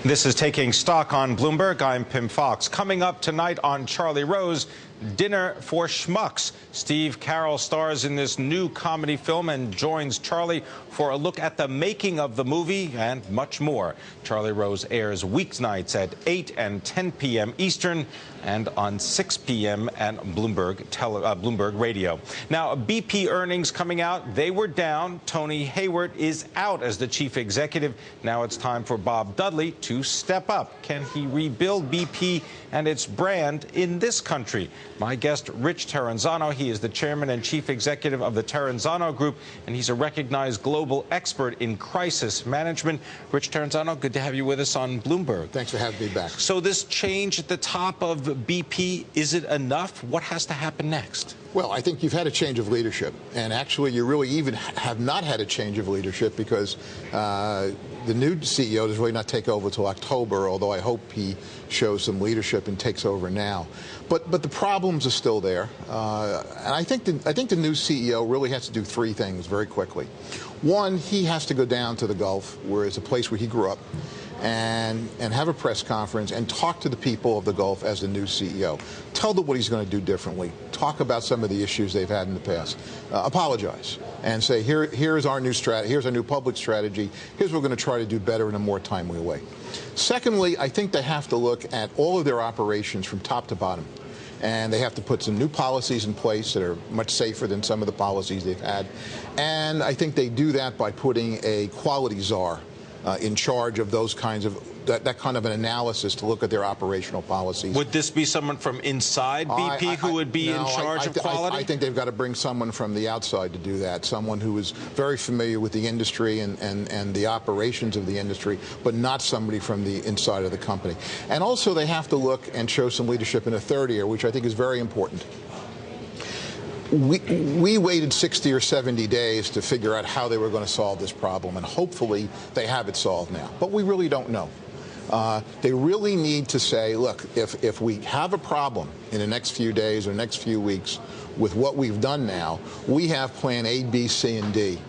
This is Taking Stock on Bloomberg. I'm Pimm Foxx. Coming up tonight on Charlie Rose, Dinner for Schmucks. Steve Carell stars in this new comedy film and joins Charlie for a look at the making of the movie and much more. Charlie Rose airs weeknights at 8 and 10 p.m. Eastern and on 6 p.m. at Bloomberg Radio. Now, BP earnings coming out. They were down. Tony Hayward is out as the chief executive. Now it's time for Bob Dudley to step up. Can he rebuild BP and its brand in this country? My guest, Rich Terranzano. He is the chairman and chief executive of the Terranzano Group, and he's a recognized global expert in crisis management. Rich Terranzano, good to have you with us on Bloomberg. Thanks for having me back. So this change at the top of BP, is it enough? What has to happen next? Well, I think you've had a change of leadership, and actually you really even have not had a change of leadership because the new CEO does really not take over until October, although I hope he shows some leadership and takes over now. But the problems are still there, and I think the new CEO really has to do three things very quickly. One, he has to go down to the Gulf, where it's a place where he grew up, and have a press conference and talk to the people of the Gulf as the new CEO. Tell them what he's going to do differently. Talk about some of the issues they've had in the past. Apologize and say, here's our new strategy. Here's our new public strategy. Here's what we're going to try to do better in a more timely way. Secondly, I think they have to look at all of their operations from top to bottom. And they have to put some new policies in place that are much safer than some of the policies they've had. And I think they do that by putting a quality czar in charge of those kinds of that kind of an analysis to look at their operational policies. Would this be someone from inside BP who would be in charge of quality? I think they've got to bring someone from the outside to do that, someone who is very familiar with the industry and the operations of the industry, but not somebody from the inside of the company. And also they have to look and show some leadership in a third area, which I think is very important. We waited 60 or 70 days to figure out how they were going to solve this problem, and hopefully they have it solved now. But we really don't know. They really need to say, look, if we have a problem in the next few days or next few weeks with what we've done now, we have plan A, B, C, and D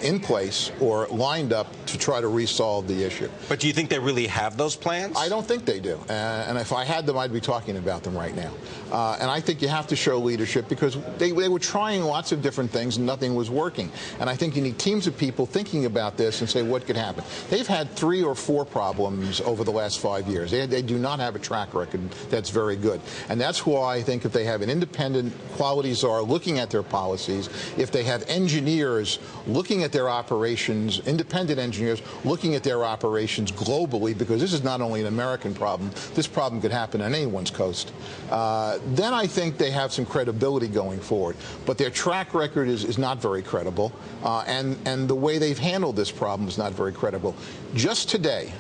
in place or lined up to try to resolve the issue. But do you think they really have those plans? I don't think they do. And if I had them, I'd be talking about them right now. And I think you have to show leadership because they were trying lots of different things and nothing was working. And I think you need teams of people thinking about this and say what could happen. They've had 3 or 4 problems over the last 5 years. They do not have a track record that's very good. And that's why I think if they have an independent quality czar looking at their policies, if they have engineers looking at their operations, independent engineers looking at their operations globally, because this is not only an American problem, this problem could happen on anyone's coast, then I think they have some credibility going forward. But their track record is not very credible, and the way they've handled this problem is not very credible. Just today,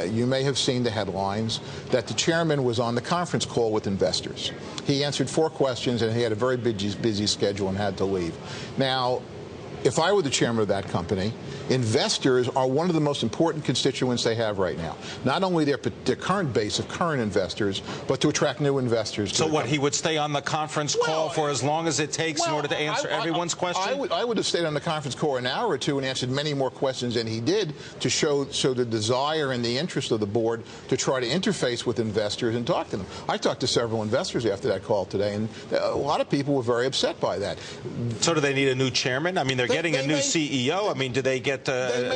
you may have seen the headlines that the chairman was on the conference call with investors. He answered 4 questions, and he had a very busy schedule and had to leave. Now, if I were the chairman of that company, investors are one of the most important constituents they have right now. Not only their current base of current investors, but to attract new investors. So what, he would stay on the conference call for as long as it takes in order to answer everyone's question? I would have stayed on the conference call an hour or 2 and answered many more questions than he did to show the desire and the interest of the board to try to interface with investors and talk to them. I talked to several investors after that call today, and a lot of people were very upset by that. So do they need a new chairman? I mean, they're getting a new CEO. I mean, do they get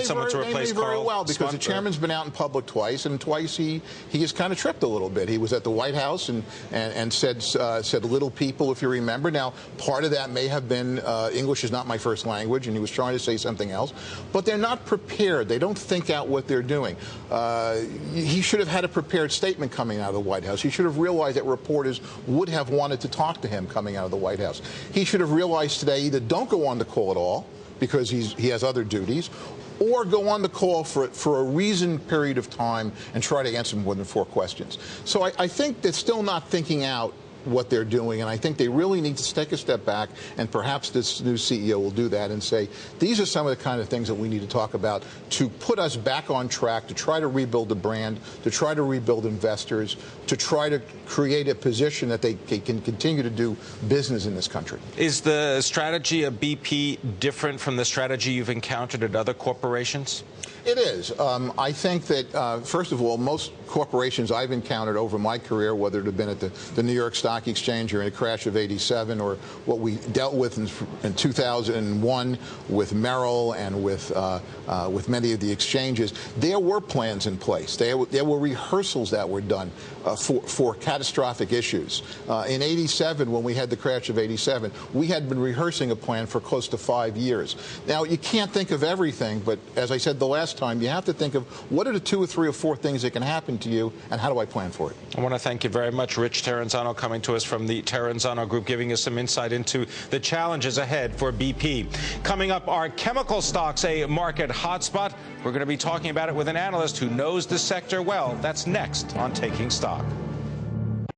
someone to replace Carl? Very well, because the chairman's been out in public twice, and twice he has kind of tripped a little bit. He was at the White House and said little people, if you remember. Now, part of that may have been English is not my first language, and he was trying to say something else. But they're not prepared. They don't think out what they're doing. He should have had a prepared statement coming out of the White House. He should have realized that reporters would have wanted to talk to him coming out of the White House. He should have realized today either don't go on the call at all, because he has other duties, or go on the call for a reasoned period of time and try to answer more than 4 questions. So I think they're still not thinking out what they're doing, and I think they really need to take a step back, and perhaps this new CEO will do that and say, these are some of the kind of things that we need to talk about to put us back on track, to try to rebuild the brand, to try to rebuild investors, to try to create a position that they can continue to do business in this country. Is the strategy of BP different from the strategy you've encountered at other corporations? It is. I think that, first of all, most corporations I've encountered over my career, whether it have been at the New York Stock Exchange or in a crash of '87, or what we dealt with in 2001 with Merrill and with many of the exchanges, there were plans in place. There were rehearsals that were done for catastrophic issues. In '87, when we had the crash of '87, we had been rehearsing a plan for close to 5 years. Now, you can't think of everything, but as I said the last time, you have to think of what are the 2 or 3 or 4 things that can happen to you, and how do I plan for it? I want to thank you very much, Rich Terenzano, coming to us from the Terenzano Group, giving us some insight into the challenges ahead for BP. Coming up, are chemical stocks a market hotspot? We're going to be talking about it with an analyst who knows the sector well. That's next on Taking Stock.